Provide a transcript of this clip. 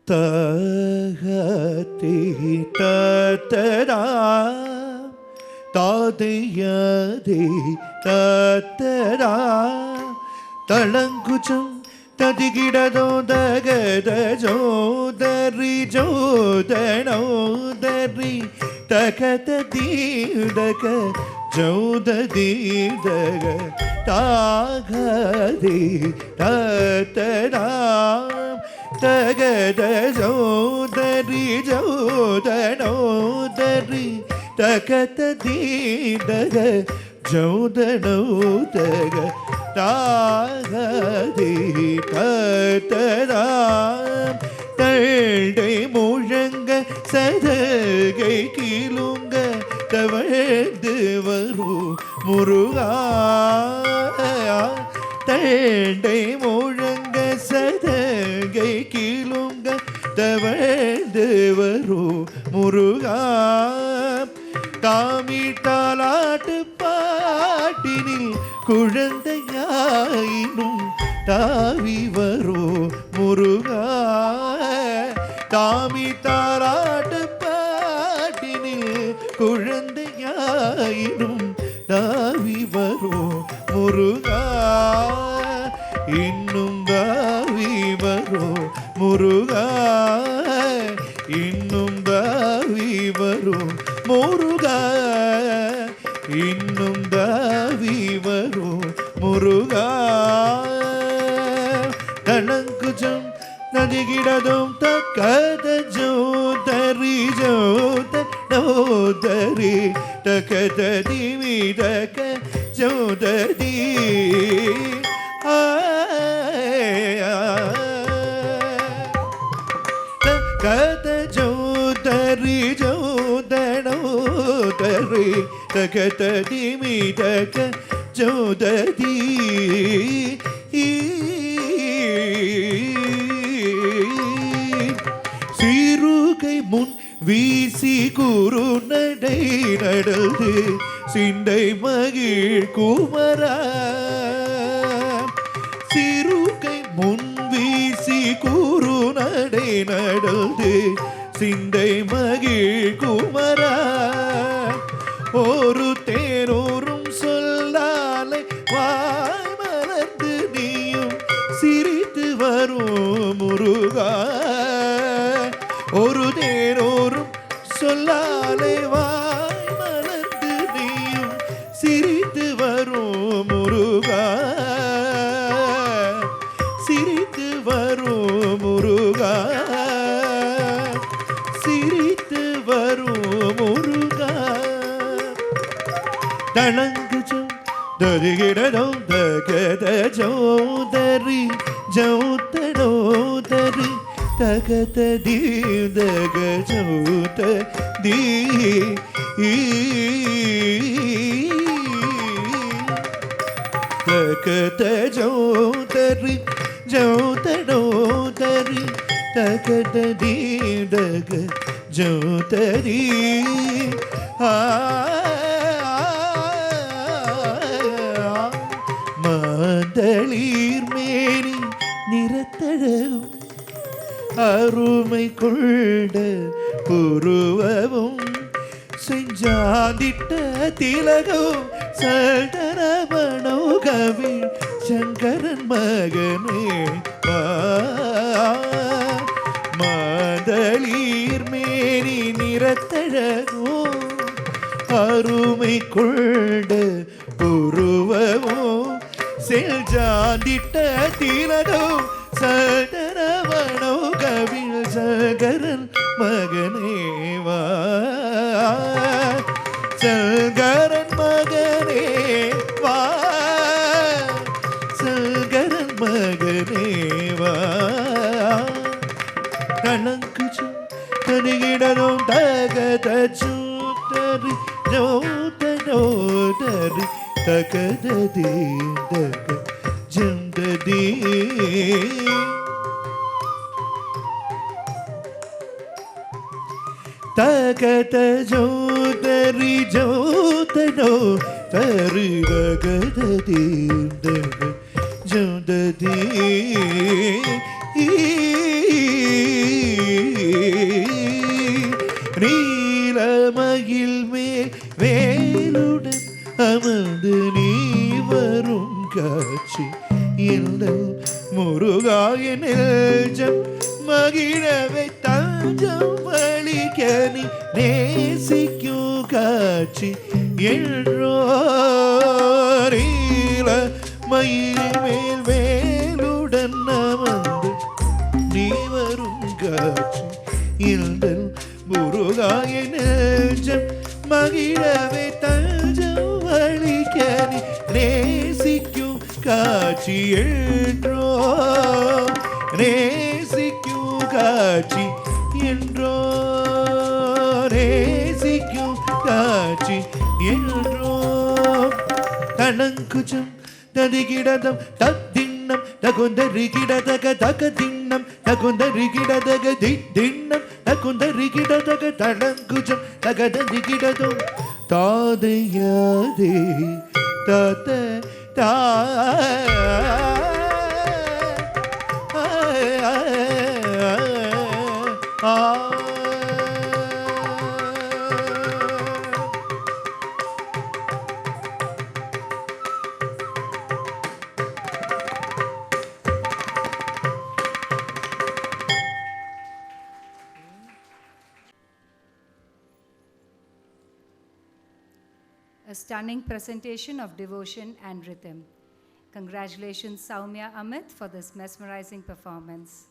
தகதி தத்தரா தாதையதி தத்தரா தளங்குச்சம் ததிகிடதோ தகத ஜோதரி ஜோதனோதரி தகத தீடக ஜோததீடக தாகதி தத்தரா தகத ஜோதரி ஜோதனோதரி தகத தீடக ஜோதனோதக தாகதி தத்தரா தண்டை முழங்க சதகை கீழுங்க தவழ்ந்து வரும் முருகா தண்டை முழங்க சதகை கீழுங்க தவழ்ந்து வரும் முருகா தாமிட்டாலாட்டு பாட்டினில் குழந்தையாயினும் தாவி வரும் முருகா தாமிட்டாலாட்டு பாட்டினில் குழந்தையாயினும் தாவி வரும் முருகா இன்னும் தாவி வரும் முருகா இன்னும் தாவி வரும் முருகா இன்னும் தாவி வரும் முருகா தனங்குஜம் நதிகிடதும் தக்கத ஜோதரி ஜோதனோதரி தக்கத திமிதக ஜோதரி தக்கத ஜோதரி ஜோதனோதரி தக்கத திமிதக ஜோதரி சீருகை முன் வீசி குரு நடை நடந்து சிந்தை மகிழ் குமரா சீருகை முன் வீசி குரு நடை நடந்து சிந்தை மகிழ் குமரா ஒரு தேரோரும் சொல்லாலை வாய் மலர்ந்து நீயும் சிரித்து வரும் முருகா ஒரு தேரோரும் சொல்லாலை வாய் மலர்ந்து நீயும் சிரித்து வரும் முருகா சிரித்து வரும் முருகா சிரித்து வரும் முருகா தளங்குஜம் தருகிடதும் தகத ஜோதரி ஜோதனோதரி தகத தீதக ஜோத தீ தகத ஜோதரி ஜோதனோதரி தகத தீதக ஜோதரி மாதளீர் மேனி நிறத்தழகும் அருமை கொண்ட புருவமும் செஞ்சாதிட்ட திலகம் சடரமனோகவில் சங்கரன் மகனே மாதளீர் மேனி நிறத்தழகும் அருமை கொண்ட புருவமும் செஞ்சாதிட்ட திலகம் சடரமனோகவில் சங்கரன் மகனேவா சங்கரன் மகனேவா சங்கரன் மகனேவா கணங்குஜம் தனிகிடனும் தகத ஜோதரி ஜோதனோதரி தகத தீதக ஜந்ததி தகத ஜோதரி ஜோதனோ தரி தகத தீதக ஜந்ததி இந்த முருகாய நெஞ்சம் மகிழவை தஞ்சம் வலிக்க நீ நேசிக்கும் காட்சி என்றோ மயில் மேல் வேலுடன் அமர்ந்து நீ வரும் காட்சி இந்த முருகாய நெஞ்சம் மகிழவை தஞ்சம் வலிக்க நீ நேசிக்கும் காட்சி என்றோ நேசிக்கும் காட்சி என்றோ நேசிக்கும் காட்சி என்றோ தனங்குஜம் ததிகிடதம் தத்தின்னம் தகுந்தரிகிடதக தகதின்னம் தகுந்தரிகிடதக தின்னம் தகுந்தரிகிடதக தனங்குஜம் தகதரிகிடதும் தாதையாதே தாத்த தா A stunning presentation of devotion and rhythm. Congratulations, Soumya Amit, for this mesmerizing performance.